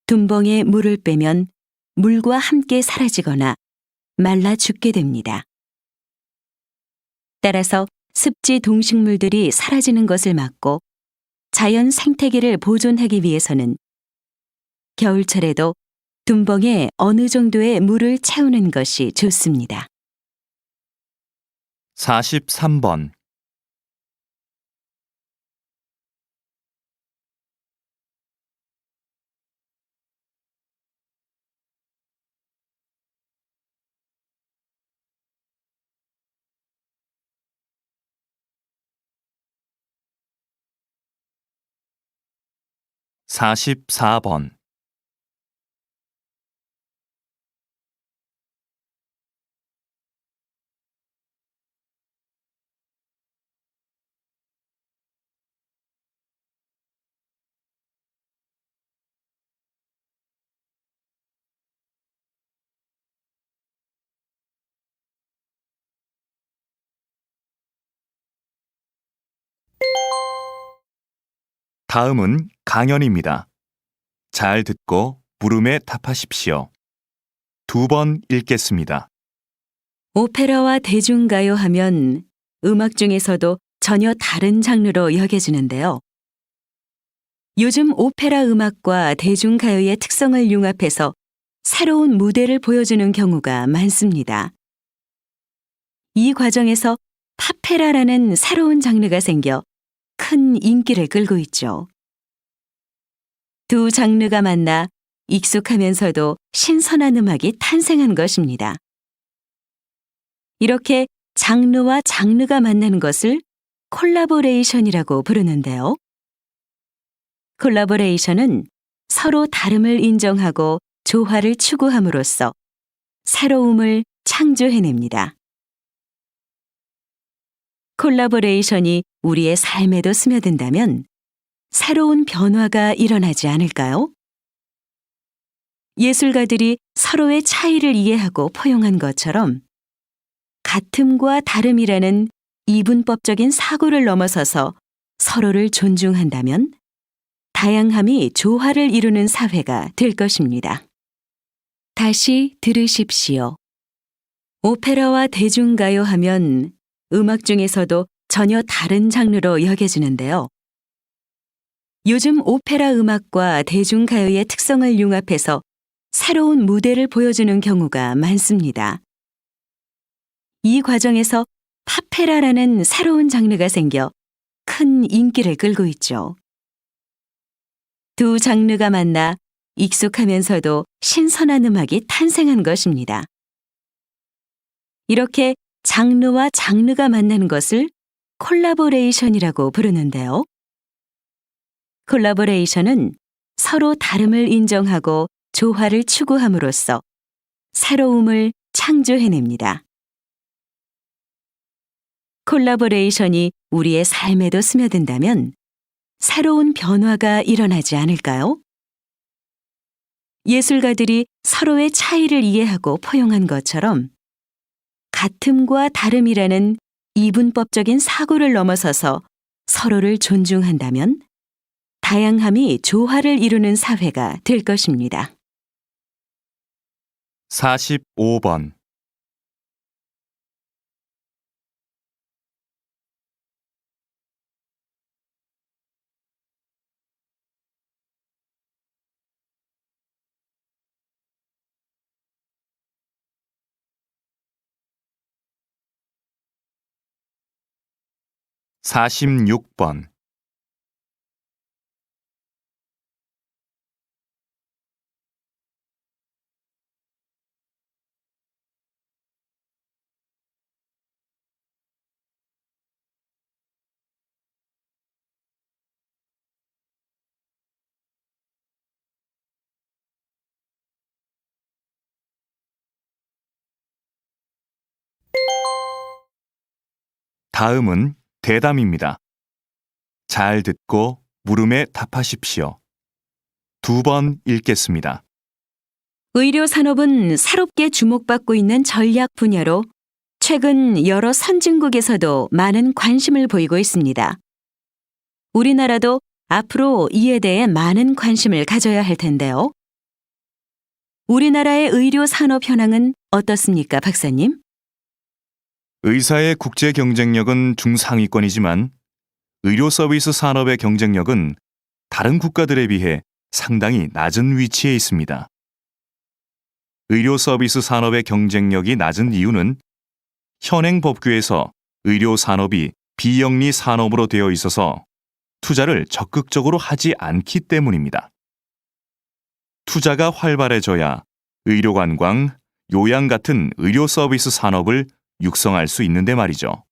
둔벙에 물을 빼면 물과 함께 사라지거나 말라 죽게 됩니다. 따라서 습지 동식물들이 사라지는 것을 막고 자연 생태계를 보존하기 위해서는 겨울철에도 둔벙에 어느 정도의 물을 채우는 것이 좋습니다.
43번. 44번. '다음은 강연입니다. 잘 듣고 물음에 답하십시오. 2번 읽겠습니다.
오페라와 대중가요 하면 음악 중에서도 전혀 다른 장르로 여겨지는데요. 요즘 오페라 음악과 대중가요의 특성을 융합해서 새로운 무대를 보여주는 경우가 많습니다. 이 과정에서 파페라라는 새로운 장르가 생겨 큰 인기를 끌고 있죠. 두 장르가 만나 익숙하면서도 신선한 음악이 탄생한 것입니다. 이렇게 장르와 장르가 만나는 것을 콜라보레이션이라고 부르는데요. 콜라보레이션은 서로 다름을 인정하고 조화를 추구함으로써 새로움을 창조해냅니다. 콜라보레이션이 우리의 삶에도 스며든다면 새로운 변화가 일어나지 않을까요? 예술가들이 서로의 차이를 이해하고 포용한 것처럼 같음과 다름이라는 이분법적인 사고를 넘어서서 서로를 존중한다면 다양함이 조화를 이루는 사회가 될 것입니다. 다시 들으십시오. 오페라와 대중가요 하면 음악 중에서도 전혀 다른 장르로 여겨지는데요. 요즘 오페라 음악과 대중가요의 특성을 융합해서 새로운 무대를 보여주는 경우가 많습니다. 이 과정에서 파페라라는 새로운 장르가 생겨 큰 인기를 끌고 있죠. 두 장르가 만나 익숙하면서도 신선한 음악이 탄생한 것입니다. 이렇게 장르와 장르가 만나는 것을 콜라보레이션이라고 부르는데요. 콜라보레이션은 서로 다름을 인정하고 조화를 추구함으로써 새로움을 창조해냅니다. 콜라보레이션이 우리의 삶에도 스며든다면 새로운 변화가 일어나지 않을까요? 예술가들이 서로의 차이를 이해하고 포용한 것처럼 같음과 다름이라는 이분법적인 사고를 넘어서서 서로를 존중한다면 다양함이 조화를 이루는 사회가 될 것입니다.
45번. 46번. '다음은 대담입니다. 잘 듣고 물음에 답하십시오. 2번 읽겠습니다.
의료 산업은 새롭게 주목받고 있는 전략 분야로 최근 여러 선진국에서도 많은 관심을 보이고 있습니다. 우리나라도 앞으로 이에 대해 많은 관심을 가져야 할 텐데요. 우리나라의 의료 산업 현황은 어떻습니까, 박사님?
의사의 국제 경쟁력은 중상위권이지만 의료 서비스 산업의 경쟁력은 다른 국가들에 비해 상당히 낮은 위치에 있습니다. 의료 서비스 산업의 경쟁력이 낮은 이유는 현행 법규에서 의료 산업이 비영리 산업으로 되어 있어서 투자를 적극적으로 하지 않기 때문입니다. 투자가 활발해져야 의료관광, 요양 같은 의료 서비스 산업을 육성할 수 있는데 말이죠.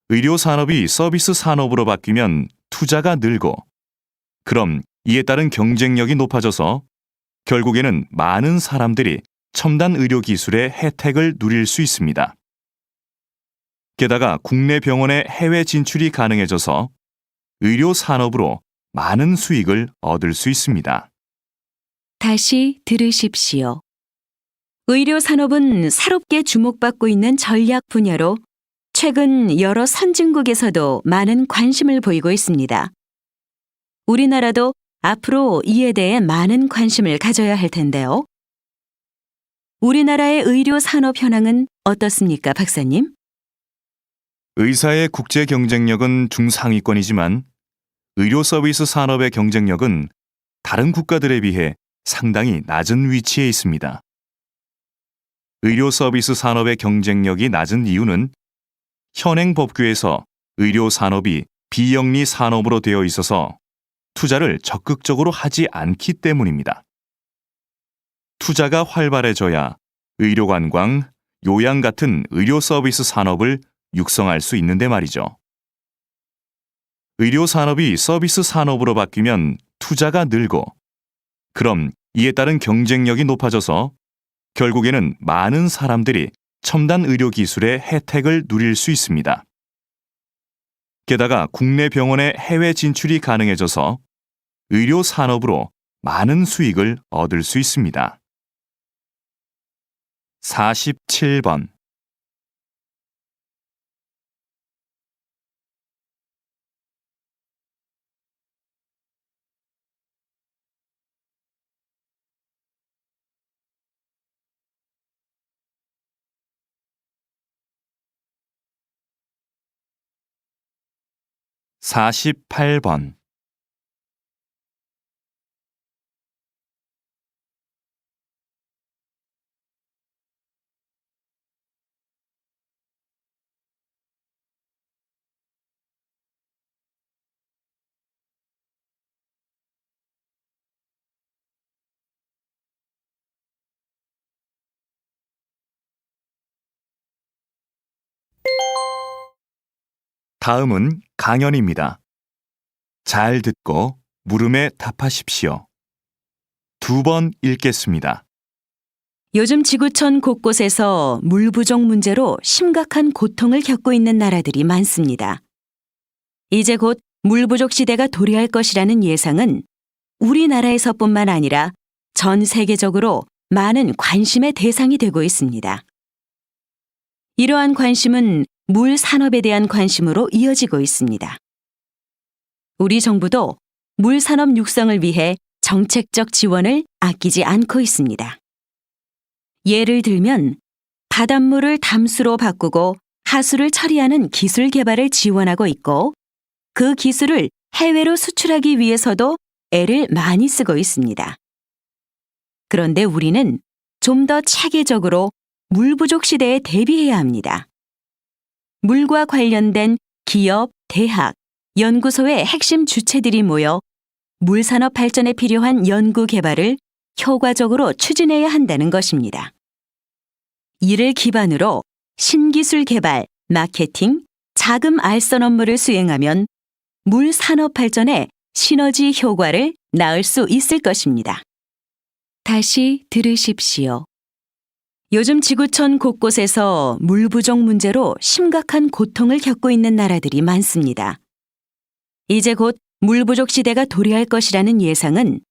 의료 산업이 서비스 산업으로 바뀌면 투자가 늘고, 그럼 이에 따른 경쟁력이 높아져서 결국에는 많은 사람들이 첨단 의료 기술의 혜택을 누릴 수 있습니다. 게다가 국내 병원의 해외 진출이 가능해져서 의료 산업으로 많은 수익을 얻을 수 있습니다.
다시 들으십시오. 의료 산업은 새롭게 주목받고 있는 전략 분야로 최근 여러 선진국에서도 많은 관심을 보이고 있습니다. 우리나라도 앞으로 이에 대해 많은 관심을 가져야 할 텐데요. 우리나라의 의료 산업 현황은 어떻습니까, 박사님?
의사의 국제 경쟁력은 중상위권이지만 의료 서비스 산업의 경쟁력은 다른 국가들에 비해 상당히 낮은 위치에 있습니다. 의료 서비스 산업의 경쟁력이 낮은 이유는 현행 법규에서 의료 산업이 비영리 산업으로 되어 있어서 투자를 적극적으로 하지 않기 때문입니다. 투자가 활발해져야 의료관광, 요양 같은 의료 서비스 산업을 육성할 수 있는데 말이죠. 의료 산업이 서비스 산업으로 바뀌면 투자가 늘고, 그럼 이에 따른 경쟁력이 높아져서 결국에는 많은 사람들이 첨단 의료 기술의 혜택을 누릴 수 있습니다. 게다가 국내 병원의 해외 진출이 가능해져서 의료 산업으로 많은 수익을 얻을 수 있습니다. 47번. 사십팔 번. 다음은 강연입니다. 잘 듣고 물음에 답하십시오. 2번 읽겠습니다.
요즘 지구촌 곳곳에서 물 부족 문제로 심각한 고통을 겪고 있는 나라들이 많습니다. 이제 곧 물 부족 시대가 도래할 것이라는 예상은 우리나라에서뿐만 아니라 전 세계적으로 많은 관심의 대상이 되고 있습니다. 이러한 관심은 물 산업에 대한 관심으로 이어지고 있습니다. 우리 정부도 물 산업 육성을 위해 정책적 지원을 아끼지 않고 있습니다. 예를 들면 바닷물을 담수로 바꾸고 하수를 처리하는 기술 개발을 지원하고 있고, 그 기술을 해외로 수출하기 위해서도 애를 많이 쓰고 있습니다. 그런데 우리는 좀 더 체계적으로 물 부족 시대에 대비해야 합니다. 물과 관련된 기업, 대학, 연구소의 핵심 주체들이 모여 물 산업 발전에 필요한 연구 개발을 효과적으로 추진해야 한다는 것입니다. 이를 기반으로 신기술 개발, 마케팅, 자금 알선 업무를 수행하면 물 산업 발전에 시너지 효과를 낳을 수 있을 것입니다. 다시 들으십시오. 요즘 지구촌 곳곳에서 물 부족 문제로 심각한 고통을 겪고 있는 나라들이 많습니다. 이제 곧 물 부족 시대가 도래할 것이라는 예상은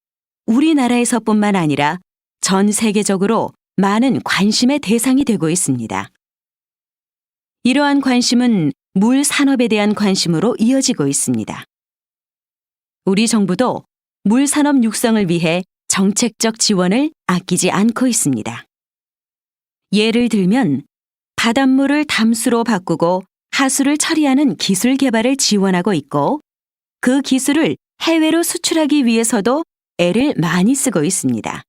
우리나라에서뿐만 아니라 전 세계적으로 많은 관심의 대상이 되고 있습니다. 이러한 관심은 물 산업에 대한 관심으로 이어지고 있습니다. 우리 정부도 물 산업 육성을 위해 정책적 지원을 아끼지 않고 있습니다. 예를 들면 바닷물을 담수로 바꾸고 하수를 처리하는 기술 개발을 지원하고 있고, 그 기술을 해외로 수출하기 위해서도 애를 많이 쓰고 있습니다.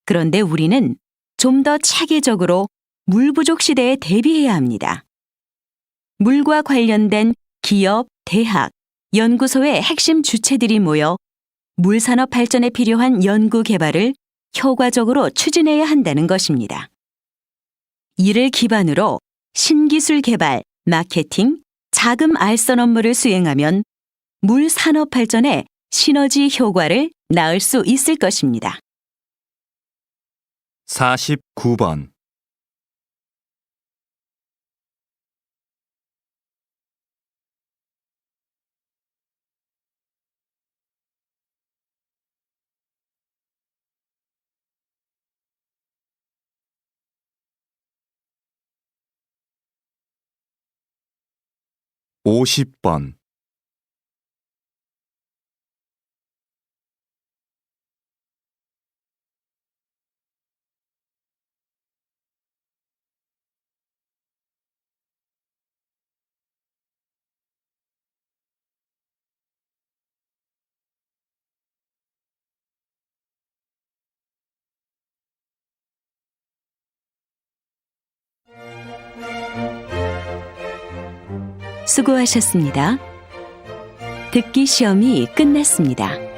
그런데 우리는 좀 더 체계적으로 물 부족 시대에 대비해야 합니다. 물과 관련된 기업, 대학, 연구소의 핵심 주체들이 모여 물산업 발전에 필요한 연구 개발을 효과적으로 추진해야 한다는 것입니다. 이를 기반으로 신기술 개발, 마케팅, 자금 알선 업무를 수행하면 물 산업 발전에 시너지 효과를 낳을 수 있을 것입니다.
49번. 오십 번.
수고하셨습니다. 듣기 시험이 끝났습니다.